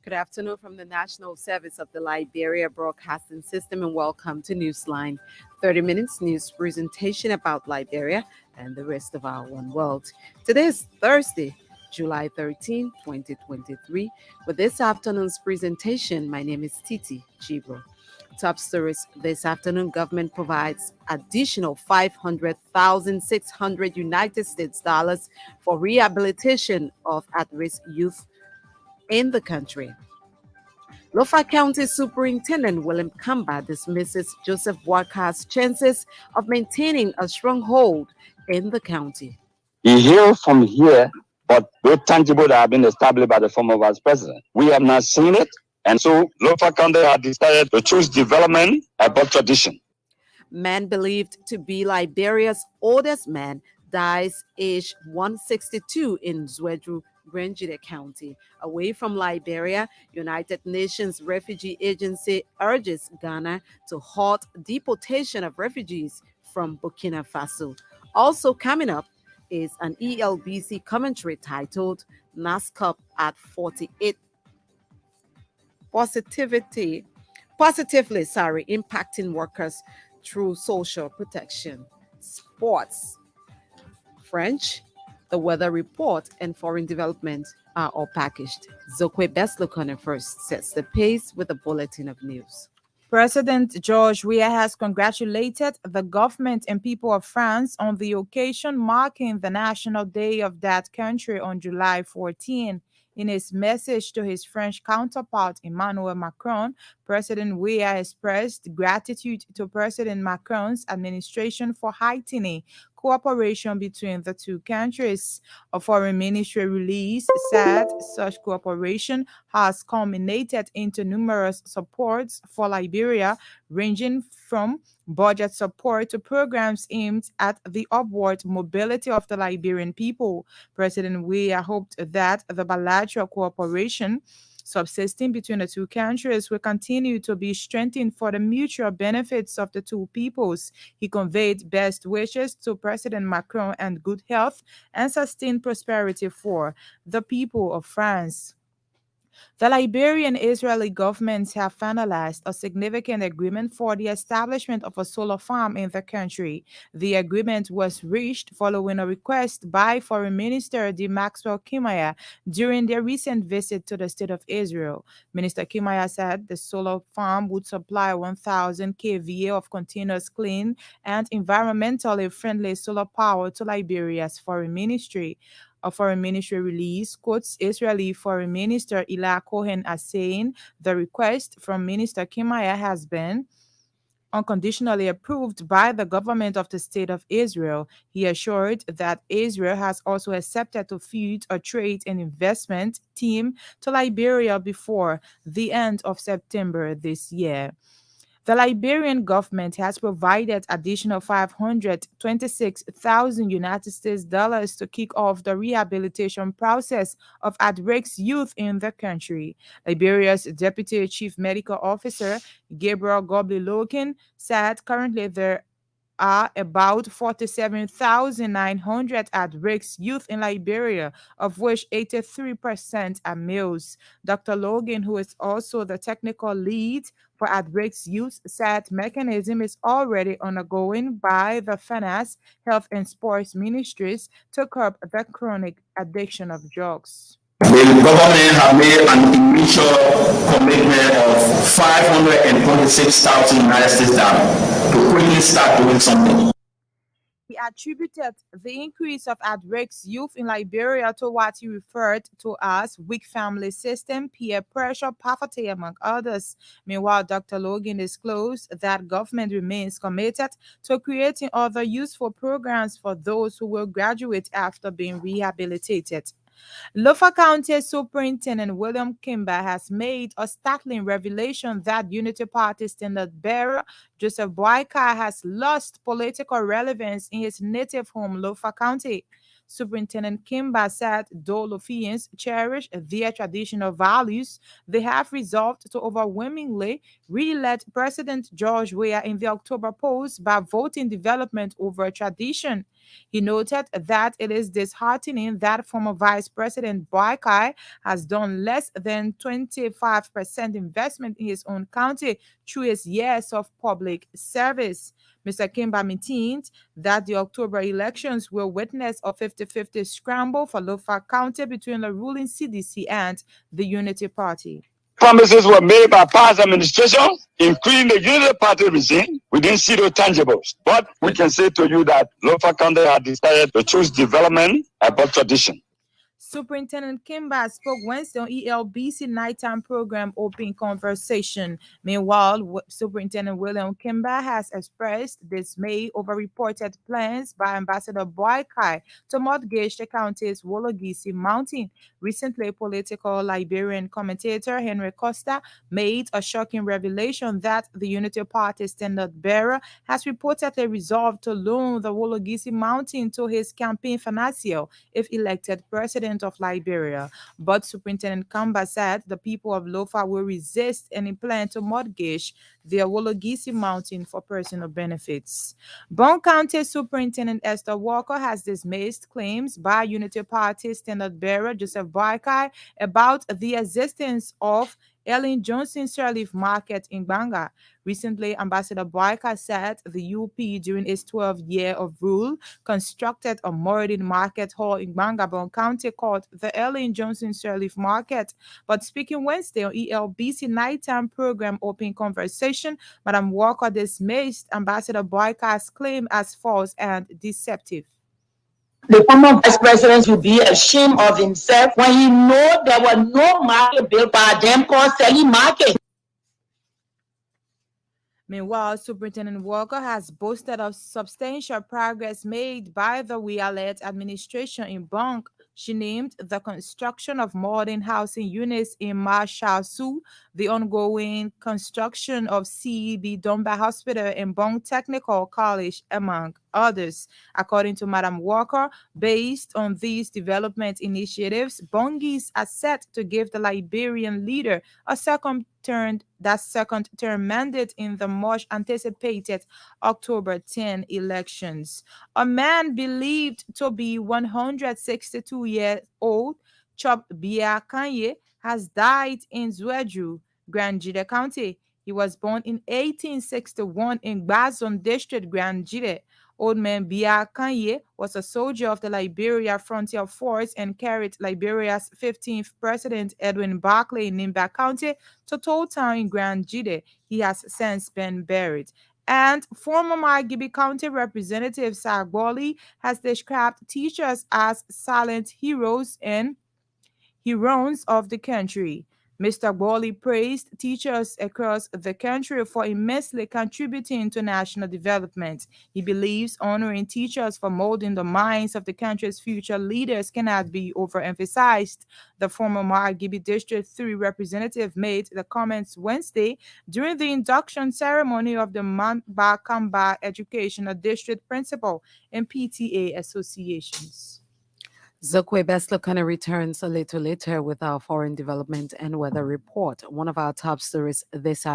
Good afternoon from the National Service of the Liberia Broadcasting System and welcome to Newsline. 30 minutes news presentation about Liberia and the rest of our one world. Today is Thursday, July 13, 2023. With this afternoon's presentation, my name is Titi Chibro. Top stories this afternoon: government provides additional 500,600 United States dollars for rehabilitation of at-risk youth in the country. Lofa County Superintendent William Kamba dismisses Joseph Boakar's chances of maintaining a stronghold in the county. You hear from here, but no tangible that have been established by the former vice president. We have not seen it, and so Lofa County has decided to choose development above tradition. Man believed to be Liberia's oldest man dies age 162 in Zwedru, Grangida County. Away from Liberia, United Nations Refugee Agency urges Ghana to halt deportation of refugees from Burkina Faso. Also coming up is an ELBC commentary titled NASCOP at 48 positively impacting workers through social protection. Sports, French, the weather report, and foreign development are all packaged. Zokwe Beslokonen first sets the pace with a bulletin of news. President George Weah has congratulated the government and people of France on the occasion marking the National Day of that country on July 14. In his message to his French counterpart Emmanuel Macron, President Weah expressed gratitude to President Macron's administration for heightening cooperation between the two countries. A foreign ministry release said such cooperation has culminated into numerous supports for Liberia, ranging from budget support to programs aimed at the upward mobility of the Liberian people. President Weah hoped that the bilateral cooperation subsisting between the two countries will continue to be strengthened for the mutual benefits of the two peoples. He conveyed best wishes to President Macron and good health and sustained prosperity for the people of France. The Liberian Israeli governments have finalized a significant agreement for the establishment of a solar farm in the country. The agreement was reached following a request by Foreign Minister D. Maxwell Kimaya during their recent visit to the State of Israel. Minister Kimaya said the solar farm would supply 1,000 kVA of continuous clean and environmentally friendly solar power to Liberia's foreign ministry. A foreign ministry release quotes Israeli Foreign Minister Ilah Cohen as saying the request from Minister Kimaya has been unconditionally approved by the government of the State of Israel. He assured that Israel has also accepted to feed a trade and investment team to Liberia before the end of September this year. The Liberian government has provided additional 526,000 United States dollars to kick off the rehabilitation process of at-risk youth in the country. Liberia's Deputy Chief Medical Officer, Gabriel Gobley Logan, said currently there are about 47,900 at-risk youth in Liberia, of which 83% are males. Dr. Logan, who is also the technical lead for at-risk youth, said mechanism is already undergoing by the Finance, Health and Sports Ministries to curb the chronic addiction of drugs. The government have made an initial commitment of 526,000 United States dollars to quickly start doing something. He attributed the increase of at-risk youth in Liberia to what he referred to as weak family system, peer pressure, poverty, among others. Meanwhile, Dr. Logan disclosed that government remains committed to creating other useful programs for those who will graduate after being rehabilitated. Lofa County Superintendent William Kimber has made a startling revelation that Unity Party standard bearer Joseph Boakai has lost political relevance in his native home, Lofa County. Superintendent Kimba said though Lofians cherish their traditional values, they have resolved to overwhelmingly re-elect President George Weah in the October polls by voting development over tradition. He noted that it is disheartening that former Vice President Boakai has done less than 25% investment in his own county through his years of public service. Mr. Kimba maintained that the October elections will witness a 50-50 scramble for Lofa County between the ruling CDC and the Unity Party. Promises were made by past administration, including the Unity Party regime. We didn't see those tangibles. But we can say to you that Lofa County has decided to choose development above tradition. Superintendent Kimba spoke Wednesday on ELBC nighttime program Open Conversation. Meanwhile, Superintendent William Kimba has expressed dismay over reported plans by Ambassador Boakai to mortgage the county's Wologisi Mountain. Recently, political Liberian commentator Henry Costa made a shocking revelation that the Unity Party standard bearer has reportedly resolved to loan the Wologisi Mountain to his campaign financier if elected president of Liberia. But Superintendent Kamba said the people of Lofa will resist any plan to mortgage their Wologisi Mountain for personal benefits. Bond County Superintendent Esther Walker has dismissed claims by Unity Party standard bearer Joseph Boakai about the existence of Ellen Johnson Sirleaf Market in Banga. Recently, Ambassador Boakai said the UP, during its 12th year of rule, constructed a modern market hall in Bangabon County called the Ellen Johnson Sirleaf Market. But speaking Wednesday on ELBC nighttime program Open Conversation, Madam Walker dismissed Ambassador Boakai's claim as false and deceptive. The former vice president will be ashamed of himself when he know there was no market built by them called selling market. Meanwhile, Superintendent Walker has boasted of substantial progress made by the Weah-led administration in Bong. She named the construction of modern housing units in Marshalsu, the ongoing construction of CEB Domba Hospital and Bong Technical College, among others. According to Madam Walker, based on these development initiatives, Bongis are set to give the Liberian leader a second term mandate in the much anticipated October 10 elections. A man believed to be 162 years old, Chop Bia Kanye, has died in Zwedru, Grand Jide County. He was born in 1861 in Bazon District, Grand Jide. Old man Bia Kanye was a soldier of the Liberia Frontier Force and carried Liberia's 15th President Edwin Barclay in Nimba County to Toll Town in Grand Jide. He has since been buried. And former Margibi County Representative Sagboli has described teachers as silent heroes and heroes of the country. Mr. Gboli praised teachers across the country for immensely contributing to national development. He believes honoring teachers for molding the minds of the country's future leaders cannot be overemphasized. The former Margibi District 3 representative made the comments Wednesday during the induction ceremony of the Mamba Kamba Educational District Principal and PTA associations. Zokwe Beslokana returns a little later with our foreign development and weather report. One of our top stories this